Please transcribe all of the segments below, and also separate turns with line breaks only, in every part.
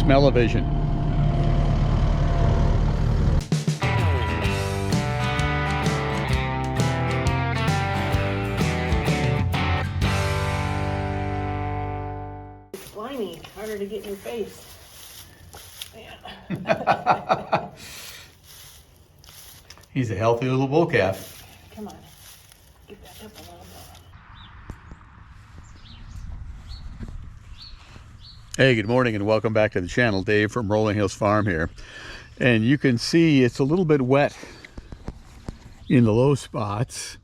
smell-o-vision.
It's slimy, harder to get in your face. Man.
He's a healthy little bull calf.
Come on, get back up a little more.
Hey, good morning and welcome back to the channel. Dave from Rolling Hills Farm here. And you can see it's a little bit wet in the low spots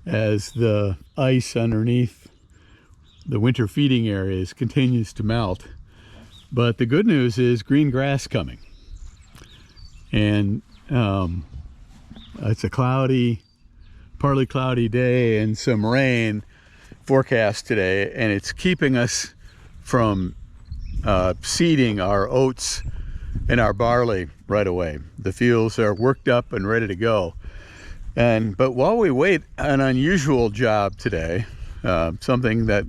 as the ice underneath the winter feeding areas continues to melt. But the good news is green grass coming. And it's a partly cloudy day and some rain forecast today, and it's keeping us from seeding our oats and our barley right away. The fields are worked up and ready to go. But while we wait, an unusual job today, something that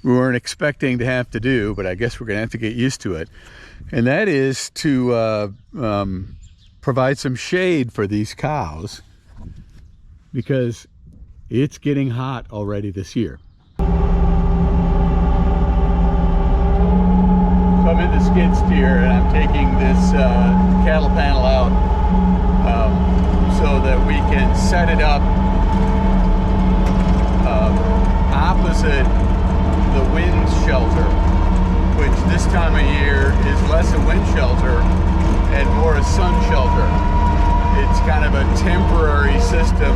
we weren't expecting to have to do, but I guess we're gonna have to get used to it. And that is to provide some shade for these cows, because it's getting hot already this year. So I'm in the skid steer and I'm taking this cattle panel out so that we can set it up opposite the wind shelter, which this time of year is less a wind shelter and more a sun shelter. It's kind of a temporary system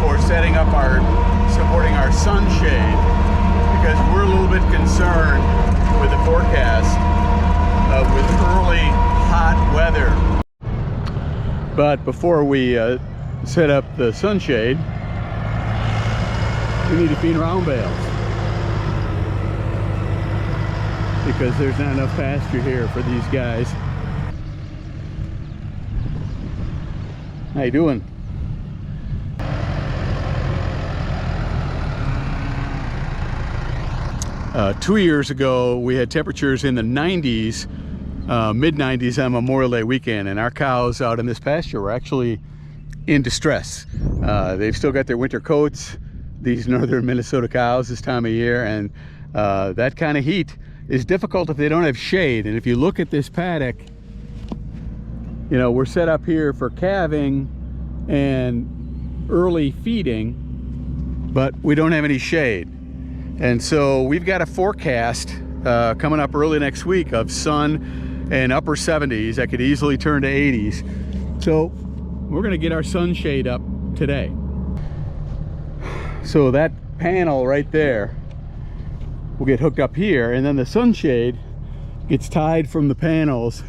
for supporting our sunshade, because we're a little bit concerned with the forecast with early hot weather. But before we set up the sunshade, we need to feed round bales, because there's not enough pasture here for these guys. How you doing? Two years ago, we had temperatures in the 90s, mid-90s on Memorial Day weekend, and our cows out in this pasture were actually in distress. They've still got their winter coats, these northern Minnesota cows this time of year, and that kind of heat is difficult if they don't have shade. And if you look at this paddock, you know, we're set up here for calving and early feeding, but we don't have any shade. And so we've got a forecast coming up early next week of sun and upper 70s that could easily turn to 80s. So we're gonna get our sunshade up today. So that panel right there will get hooked up here, and then the sunshade gets tied from the panels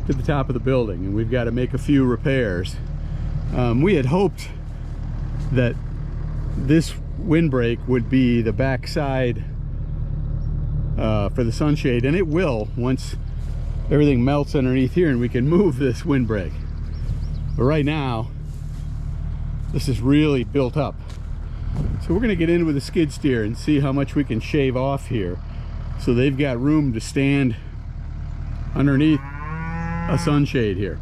to the top of the building, and we've got to make a few repairs. We had hoped that this windbreak would be the backside for the sunshade, and it will once everything melts underneath here and we can move this windbreak. But right now, this is really built up. So we're going to get in with a skid steer and see how much we can shave off here, so they've got room to stand underneath a sunshade here.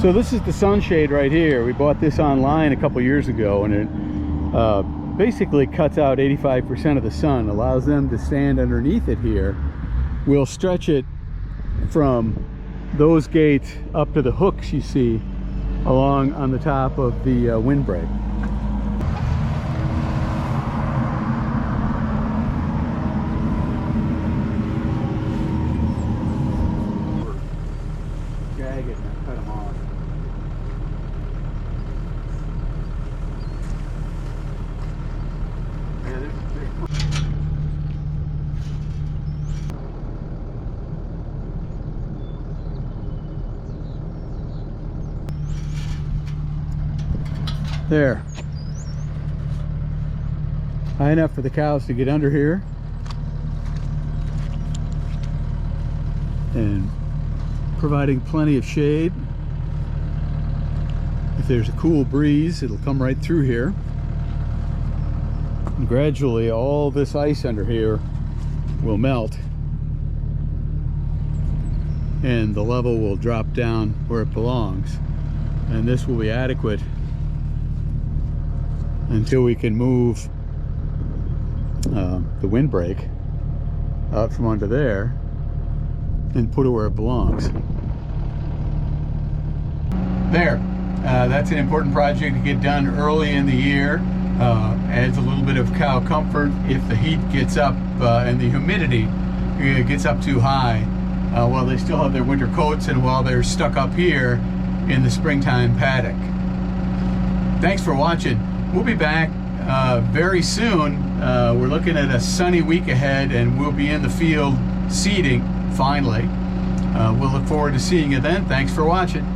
So this is the sunshade right here. We bought this online a couple years ago, and it basically cuts out 85% of the sun, allows them to stand underneath it here. We'll stretch it from those gates up to the hooks you see along on the top of the windbreak. Jagged and I cut them off. There. High enough for the cows to get under here. And providing plenty of shade. If there's a cool breeze, it'll come right through here. And gradually all this ice under here will melt and the level will drop down where it belongs, and this will be adequate until we can move the windbreak out from under there and put it where it belongs. There, that's an important project to get done early in the year. Adds a little bit of cow comfort if the heat gets up and the humidity gets up too high while they still have their winter coats and while they're stuck up here in the springtime paddock. Thanks for watching. We'll be back very soon. We're looking at a sunny week ahead and we'll be in the field seeding finally. We'll look forward to seeing you then. Thanks for watching.